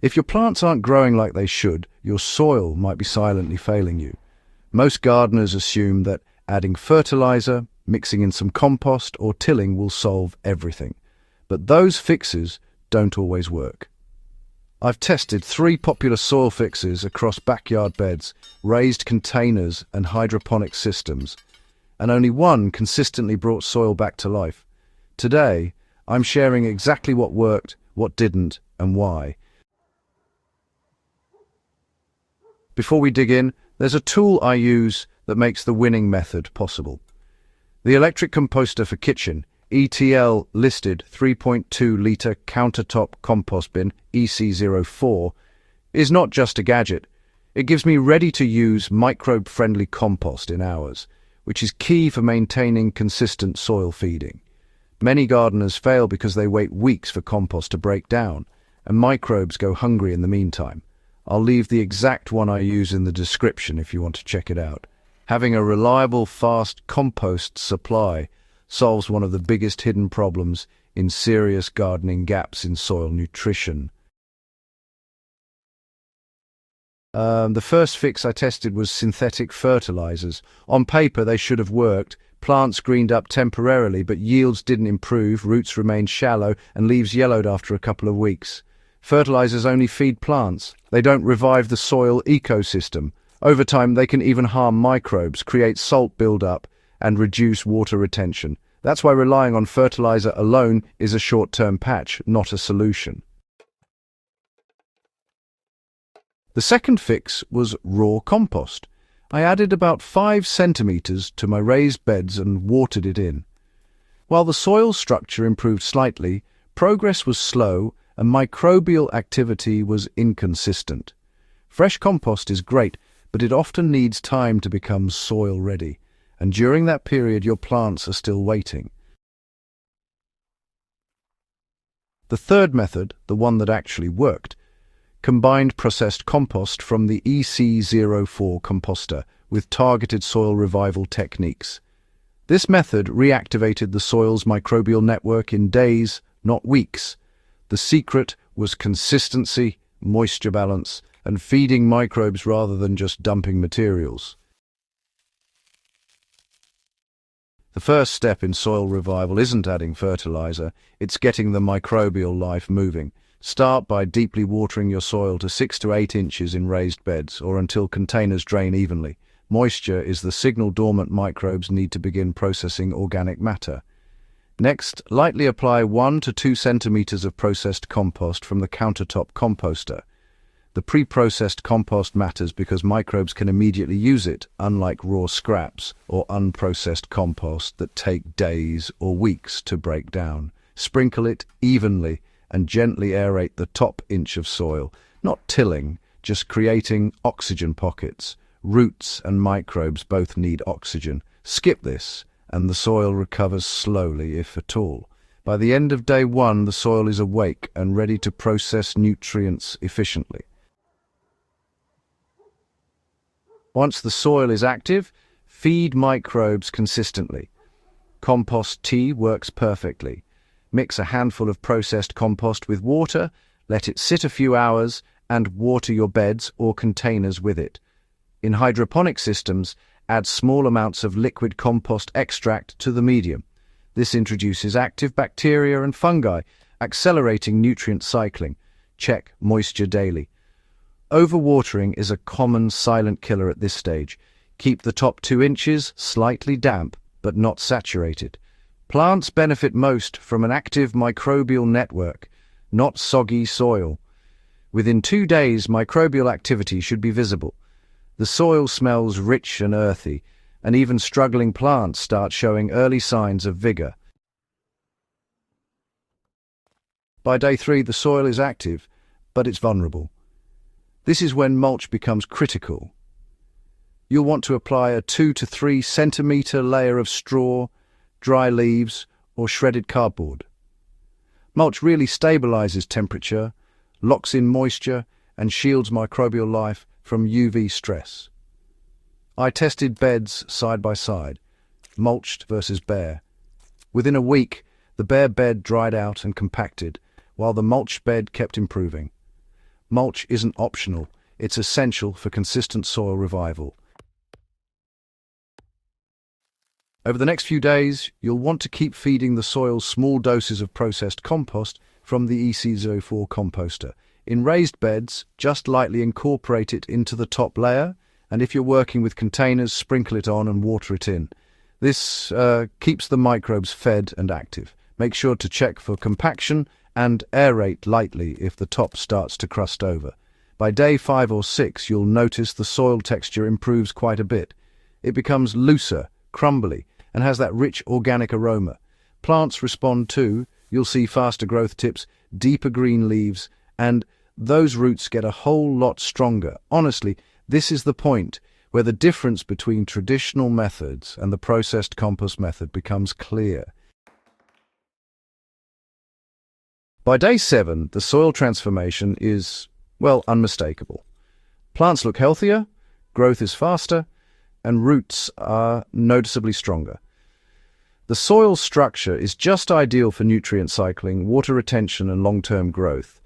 If your plants aren't growing like they should, your soil might be silently failing you. Most gardeners assume that adding fertilizer, mixing in some compost, or tilling will solve everything. But those fixes don't always work. I've tested 3 popular soil fixes across backyard beds, raised containers, and hydroponic systems, and only one consistently brought soil back to life. Today, I'm sharing exactly what worked, what didn't, and why. Before we dig in, there's a tool I use that makes the winning method possible. The electric composter for kitchen, ETL listed 3.2-litre countertop compost bin, EC04, is not just a gadget. It gives me ready-to-use microbe-friendly compost in hours, which is key for maintaining consistent soil feeding. Many gardeners fail because they wait weeks for compost to break down, and microbes go hungry in the meantime. I'll leave the exact one I use in the description if you want to check it out. Having a reliable, fast compost supply solves one of the biggest hidden problems in serious gardening gaps in soil nutrition. The first fix I tested was synthetic fertilizers. On paper, they should have worked. Plants greened up temporarily, but yields didn't improve, roots remained shallow, and leaves yellowed after a couple of weeks. Fertilizers only feed plants. They don't revive the soil ecosystem. Over time, they can even harm microbes, create salt buildup, and reduce water retention. That's why relying on fertilizer alone is a short-term patch, not a solution. The second fix was raw compost. I added about 5 centimeters to my raised beds and watered it in. While the soil structure improved slightly, progress was slow and microbial activity was inconsistent. Fresh compost is great, but it often needs time to become soil ready, and during that period your plants are still waiting. The third method, the one that actually worked, combined processed compost from the EC04 composter with targeted soil revival techniques. This method reactivated the soil's microbial network in days, not weeks. The secret was consistency, moisture balance, and feeding microbes rather than just dumping materials. The first step in soil revival isn't adding fertilizer, it's getting the microbial life moving. Start by deeply watering your soil to 6 to 8 inches in raised beds, or until containers drain evenly. Moisture is the signal dormant microbes need to begin processing organic matter. Next, lightly apply 1 to 2 centimeters of processed compost from the countertop composter. The pre-processed compost matters because microbes can immediately use it, unlike raw scraps or unprocessed compost that take days or weeks to break down. Sprinkle it evenly and gently aerate the top inch of soil, not tilling, just creating oxygen pockets. Roots and microbes both need oxygen. Skip this, and the soil recovers slowly, if at all. By the end of day 1, the soil is awake and ready to process nutrients efficiently. Once the soil is active, feed microbes consistently. Compost tea works perfectly. Mix a handful of processed compost with water, let it sit a few hours, and water your beds or containers with it. In hydroponic systems, add small amounts of liquid compost extract to the medium. This introduces active bacteria and fungi, accelerating nutrient cycling. Check moisture daily. Overwatering is a common silent killer at this stage. Keep the top 2 inches slightly damp, but not saturated. Plants benefit most from an active microbial network, not soggy soil. Within 2 days, microbial activity should be visible. The soil smells rich and earthy, and even struggling plants start showing early signs of vigor. By day 3, the soil is active, but it's vulnerable. This is when mulch becomes critical. You'll want to apply a 2 to 3 centimeter layer of straw, dry leaves, or shredded cardboard. Mulch really stabilizes temperature, locks in moisture, and shields microbial life from UV stress. I tested beds side by side, mulched versus bare. Within a week, the bare bed dried out and compacted, while the mulched bed kept improving. mulch isn't optional. It's essential for consistent soil revival. Over the next few days, you'll want to keep feeding the soil small doses of processed compost from the EC04 composter. In raised beds, just lightly incorporate it into the top layer, and if you're working with containers, sprinkle it on and water it in. This keeps the microbes fed and active. Make sure to check for compaction and aerate lightly if the top starts to crust over. By day 5 or 6, you'll notice the soil texture improves quite a bit. It becomes looser, crumbly, and has that rich organic aroma. Plants respond too. You'll see faster growth tips, deeper green leaves, and those roots get a whole lot stronger. Honestly, this is the point where the difference between traditional methods and the processed compost method becomes clear. By day 7, the soil transformation is, well, unmistakable. Plants look healthier, growth is faster, and roots are noticeably stronger. The soil structure is just ideal for nutrient cycling, water retention, and long-term growth.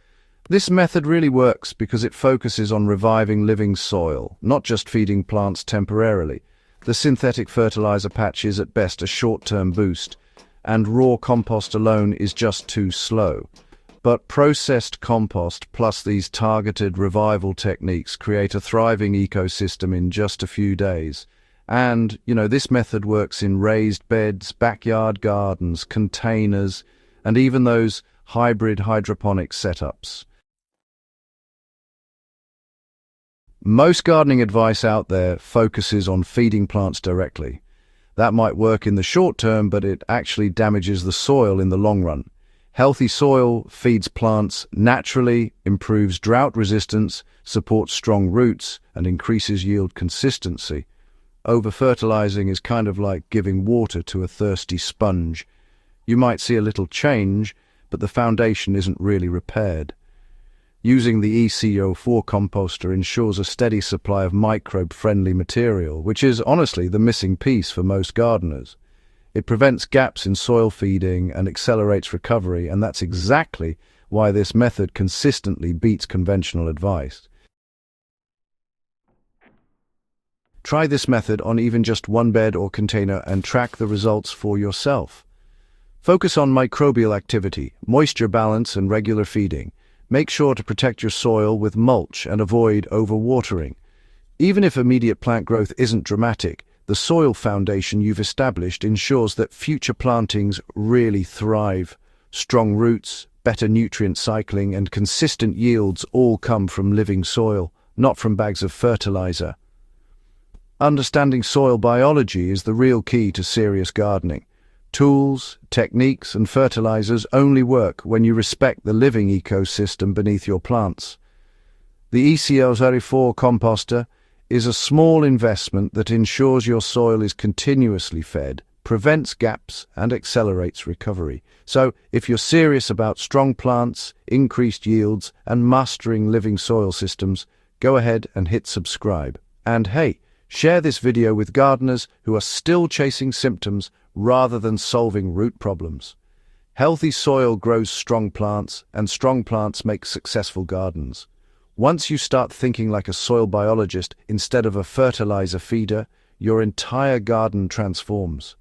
This method really works because it focuses on reviving living soil, not just feeding plants temporarily. The synthetic fertilizer patch is at best a short-term boost, and raw compost alone is just too slow. But processed compost plus these targeted revival techniques create a thriving ecosystem in just a few days. And, this method works in raised beds, backyard gardens, containers, and even those hybrid hydroponic setups. Most gardening advice out there focuses on feeding plants directly. That might work in the short term, but it actually damages the soil in the long run. Healthy soil feeds plants naturally, improves drought resistance, supports strong roots, and increases yield consistency. Over-fertilizing is kind of like giving water to a thirsty sponge. You might see a little change, but the foundation isn't really repaired. Using the EC04 composter ensures a steady supply of microbe-friendly material, which is honestly the missing piece for most gardeners. It prevents gaps in soil feeding and accelerates recovery, and that's exactly why this method consistently beats conventional advice. Try this method on even just one bed or container and track the results for yourself. Focus on microbial activity, moisture balance, and regular feeding. Make sure to protect your soil with mulch and avoid overwatering. Even if immediate plant growth isn't dramatic, the soil foundation you've established ensures that future plantings really thrive. Strong roots, better nutrient cycling, and consistent yields all come from living soil, not from bags of fertilizer. Understanding soil biology is the real key to serious gardening. Tools, techniques, and fertilizers only work when you respect the living ecosystem beneath your plants. The EC04 composter is a small investment that ensures your soil is continuously fed, prevents gaps, and accelerates recovery. So, if you're serious about strong plants, increased yields, and mastering living soil systems, go ahead and hit subscribe. And hey, share this video with gardeners who are still chasing symptoms rather than solving root problems. Healthy soil grows strong plants, and strong plants make successful gardens. Once you start thinking like a soil biologist instead of a fertilizer feeder, your entire garden transforms.